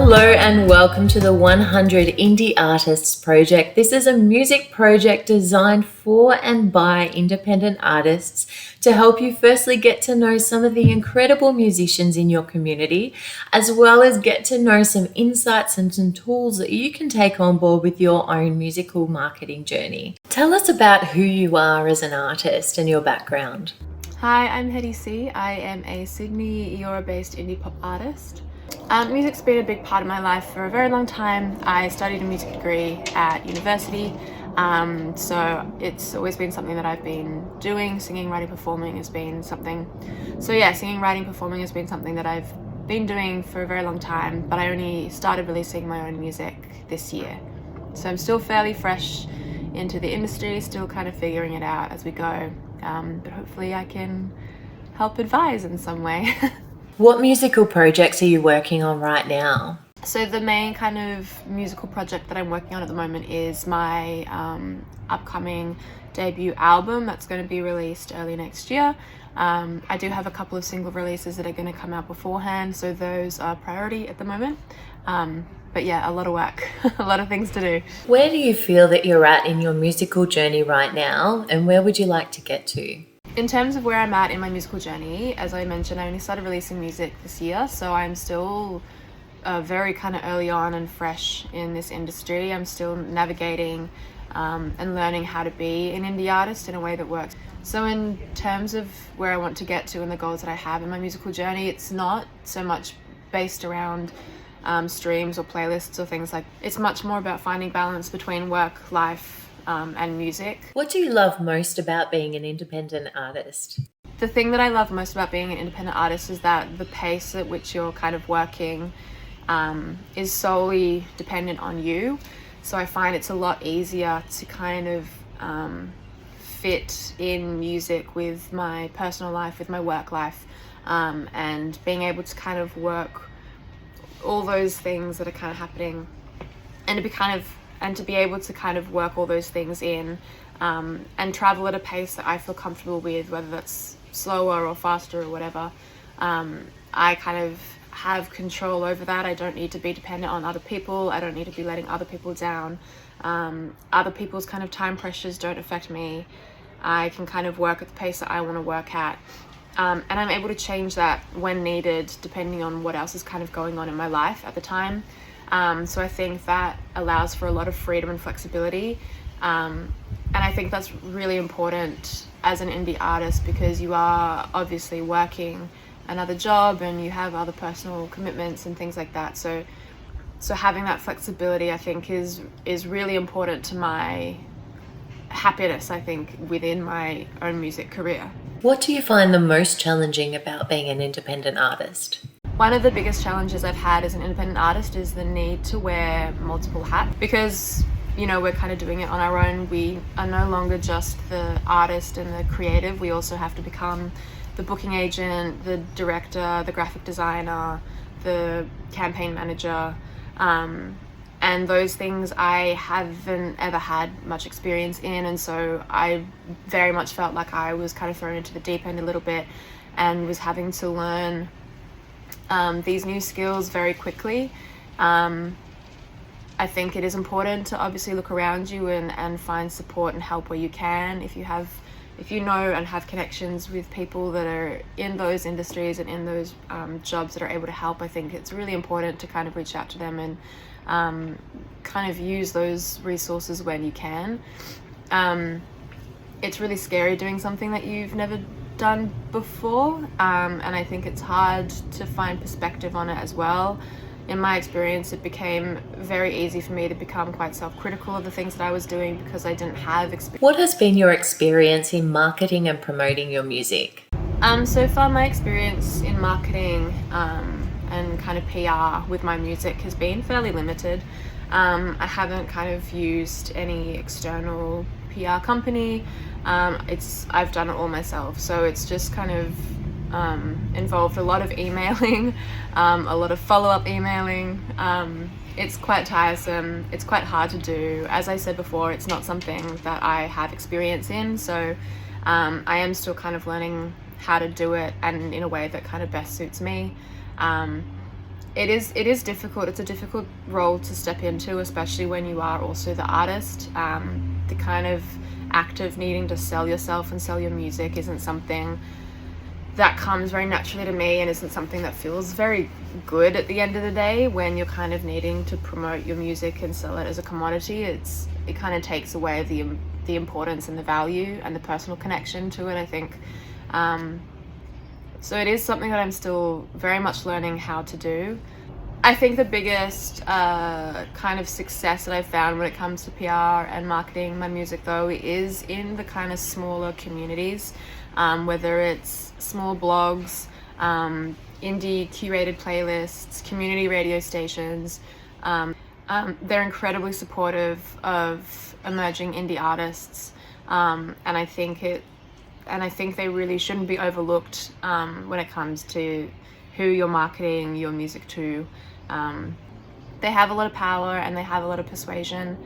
Hello and welcome to the 100 Indie Artists Project. This is a music project designed for and by independent artists to help you firstly get to know some of the incredible musicians in your community, as well as get to know some insights and some tools that you can take on board with your own musical marketing journey. Tell us about who you are as an artist and your background. Hi, I'm Hetticee. I am a Sydney Euro-based indie pop artist. Music's been a big part of my life for a very long time. I studied a music degree at university, so it's always been something that I've been doing. Singing, writing, performing has been something. Singing, writing, performing has been something that I've been doing for a very long time, but I only started releasing my own music this year. So I'm still fairly fresh into the industry, still kind of figuring it out as we go, but hopefully I can help advise in some way. What musical projects are you working on right now? So the main kind of musical project that I'm working on at the moment is my upcoming debut album that's going to be released early next year. I do have a couple of single releases that are going to come out beforehand, so those are priority at the moment. But yeah, a lot of work, a lot of things to do. Where do you feel that you're at in your musical journey right now, and where would you like to get to? In terms of where I'm at in my musical journey, as I mentioned, I only started releasing music this year, so I'm still very kind of early on and fresh in this industry. I'm still navigating and learning how to be an indie artist in a way that works. So in terms of where I want to get to and the goals that I have in my musical journey, it's not so much based around streams or playlists or things like that. It's much more about finding balance between work, life, and music. What do you love most about being an independent artist? The thing that I love most about being an independent artist is that the pace at which you're kind of working is solely dependent on you. So I find it's a lot easier to kind of fit in music with my personal life, with my work life, and being able to kind of work all those things that are kind of happening and to be able to kind of work all those things in and travel at a pace that I feel comfortable with, whether that's slower or faster or whatever. I kind of have control over that. I don't need to be dependent on other people. I don't need to be letting other people down. Other people's kind of time pressures don't affect me. I can kind of work at the pace that I want to work at. And I'm able to change that when needed, depending on what else is kind of going on in my life at the time. So I think that allows for a lot of freedom and flexibility. And I think that's really important as an indie artist, because you are obviously working another job and you have other personal commitments and things like that. So having that flexibility, I think, is really important to my happiness, I think, within my own music career. What do you find the most challenging about being an independent artist? One of the biggest challenges I've had as an independent artist is the need to wear multiple hats, because, you know, we're kind of doing it on our own. We are no longer just the artist and the creative. We also have to become the booking agent, the director, the graphic designer, the campaign manager, and those things I haven't ever had much experience in, and so I very much felt like I was kind of thrown into the deep end a little bit and was having to learn these new skills very quickly. I think it is important to obviously look around you and find support and help where you can. If you know and have connections with people that are in those industries and in those jobs that are able to help, I think it's really important to kind of reach out to them and kind of use those resources when you can. It's really scary doing something that you've never done before, and I think it's hard to find perspective on it as well. In my experience, it became very easy for me to become quite self-critical of the things that I was doing because I didn't have experience. What has been your experience in marketing and promoting your music? So far my experience in marketing and kind of PR with my music has been fairly limited. I haven't kind of used any external PR company. I've done it all myself, so it's just kind of involved a lot of emailing, a lot of follow-up emailing. It's quite tiresome, it's quite hard to do. As I said before, it's not something that I have experience in, so I am still kind of learning how to do it and in a way that kind of best suits me. it is difficult. It's a difficult role to step into, especially when you are also the artist. The kind of act of needing to sell yourself and sell your music isn't something that comes very naturally to me, and isn't something that feels very good at the end of the day when you're kind of needing to promote your music and sell it as a commodity. It kind of takes away the importance and the value and the personal connection to it, I think. So it is something that I'm still very much learning how to do. I think the biggest kind of success that I've found when it comes to PR and marketing my music, though, is in the kind of smaller communities, whether it's small blogs, indie curated playlists, community radio stations. They're incredibly supportive of emerging indie artists, and I think they really shouldn't be overlooked when it comes to who you're marketing your music to. They have a lot of power and they have a lot of persuasion,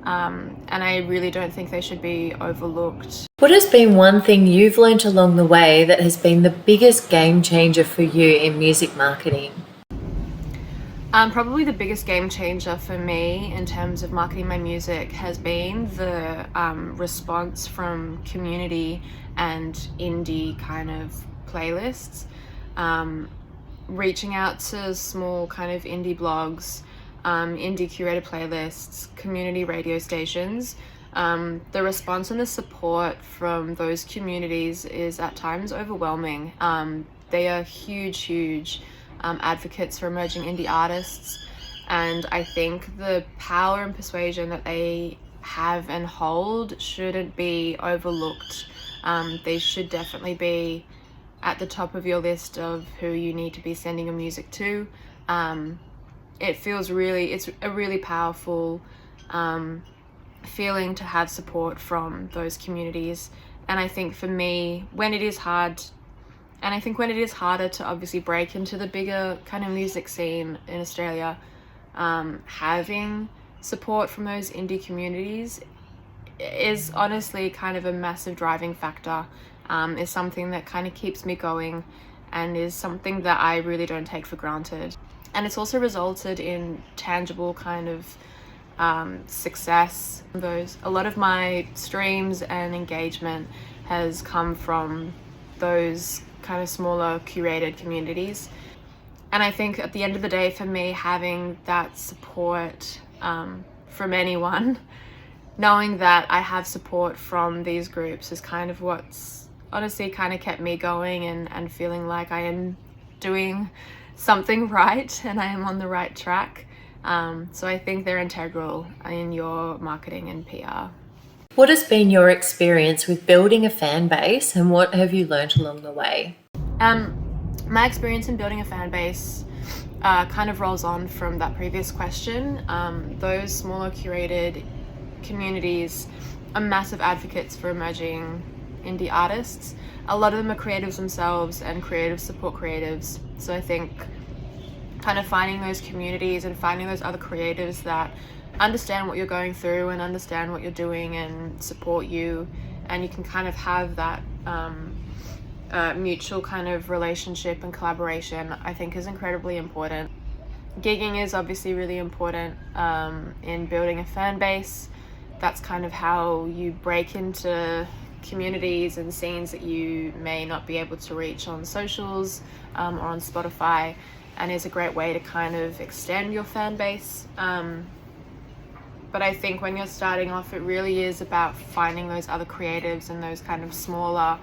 and I really don't think they should be overlooked. What has been one thing you've learned along the way that has been the biggest game changer for you in music marketing? Probably the biggest game changer for me in terms of marketing my music has been the response from community and indie kind of playlists. Reaching out to small kind of indie blogs, indie curated playlists, community radio stations. The response and the support from those communities is at times overwhelming. They are huge advocates for emerging indie artists, and I think the power and persuasion that they have and hold shouldn't be overlooked. They should definitely be at the top of your list of who you need to be sending your music to. It's a really powerful feeling to have support from those communities. And I think for me, when it is harder to obviously break into the bigger kind of music scene in Australia, having support from those indie communities is honestly kind of a massive driving factor. Is something that kind of keeps me going, and is something that I really don't take for granted. And it's also resulted in tangible kind of success. A lot of my streams and engagement has come from those kind of smaller curated communities. And I think at the end of the day, for me, having that support from anyone, knowing that I have support from these groups, is kind of what's honestly kind of kept me going and feeling like I am doing something right and I am on the right track. So I think they're integral in your marketing and PR. What has been your experience with building a fan base, and what have you learned along the way? My experience in building a fan base kind of rolls on from that previous question. Those smaller curated communities are massive advocates for emerging indie artists. A lot of them are creatives themselves and creatives support creatives. So I think kind of finding those communities and finding those other creatives that understand what you're going through and understand what you're doing and support you, and you can kind of have that mutual kind of relationship and collaboration, I think is incredibly important. Gigging is obviously really important in building a fan base. That's kind of how you break into communities and scenes that you may not be able to reach on socials or on Spotify, and is a great way to kind of extend your fan base. But I think when you're starting off, it really is about finding those other creatives and those kind of smaller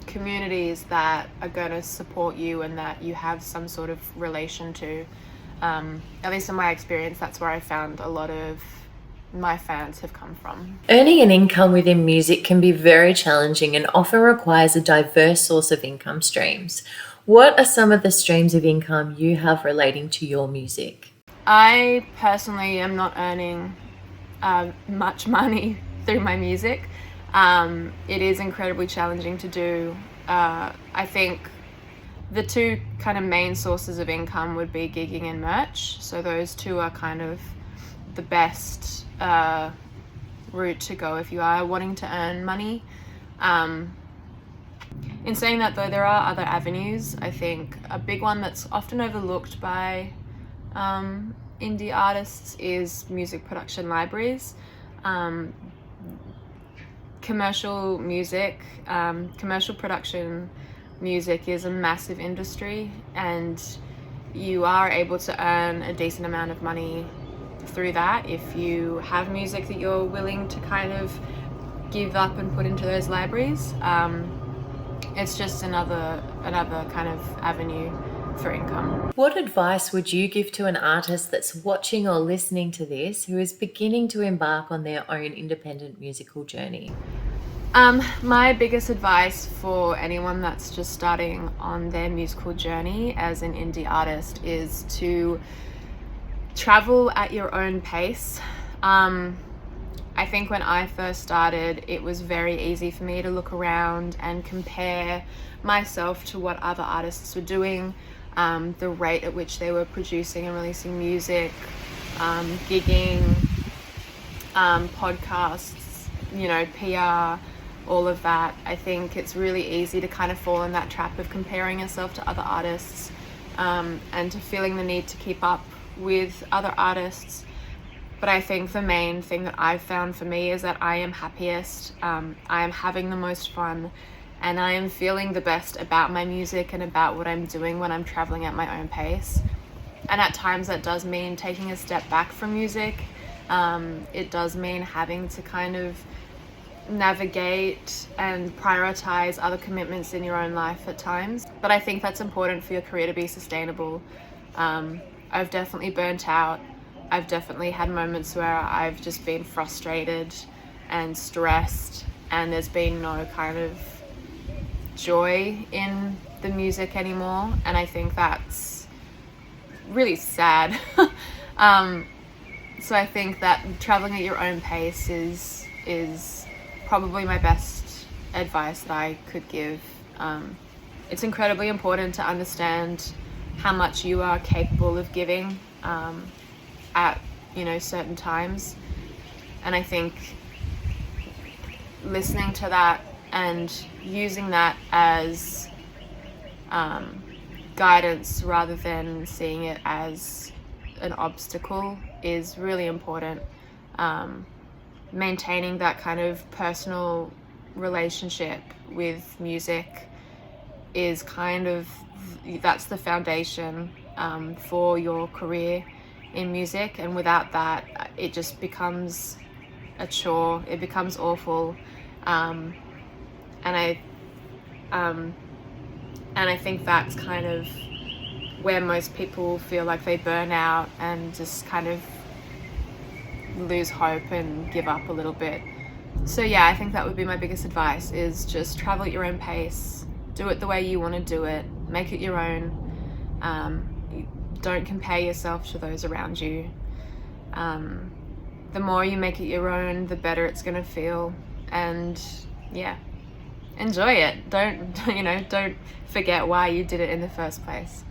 communities that are going to support you and that you have some sort of relation to. At least in my experience, that's where I found a lot of my fans have come from. Earning an income within music can be very challenging and often requires a diverse source of income streams. What are some of the streams of income you have relating to your music? I personally am not earning much money through my music. It is incredibly challenging to do. I think the two kind of main sources of income would be gigging and merch. So those two are kind of the best route to go if you are wanting to earn money. In saying that though, there are other avenues. I think a big one that's often overlooked by indie artists is music production libraries. Commercial music, commercial production music is a massive industry, and you are able to earn a decent amount of money through that if you have music that you're willing to kind of give up and put into those libraries. It's just another kind of avenue for income. What advice would you give to an artist that's watching or listening to this who is beginning to embark on their own independent musical journey? My biggest advice for anyone that's just starting on their musical journey as an indie artist is to travel at your own pace. I think when I first started, it was very easy for me to look around and compare myself to what other artists were doing, the rate at which they were producing and releasing music, gigging, podcasts, PR, all of that. I think it's really easy to kind of fall in that trap of comparing yourself to other artists, and to feeling the need to keep up with other artists. But I think the main thing that I've found for me is that I am happiest, I am having the most fun, and I am feeling the best about my music and about what I'm doing when I'm traveling at my own pace. And at times that does mean taking a step back from music. It does mean having to kind of navigate and prioritize other commitments in your own life at times. But I think that's important for your career to be sustainable. I've definitely burnt out. I've definitely had moments where I've just been frustrated and stressed, and there's been no kind of joy in the music anymore, and I think that's really sad. So I think that traveling at your own pace is probably my best advice that I could give. It's incredibly important to understand how much you are capable of giving at certain times, and I think listening to that and using that as guidance rather than seeing it as an obstacle is really important. Maintaining that kind of personal relationship with music is that's the foundation for your career in music, and without that it just becomes a chore, it becomes awful, and I think that's kind of where most people feel like they burn out and just kind of lose hope and give up a little bit. So yeah, I think that would be my biggest advice, is just travel at your own pace, do it the way you want to do it, make it your own. Don't compare yourself to those around you. The more you make it your own, the better it's going to feel, and yeah, enjoy it. Don't forget why you did it in the first place.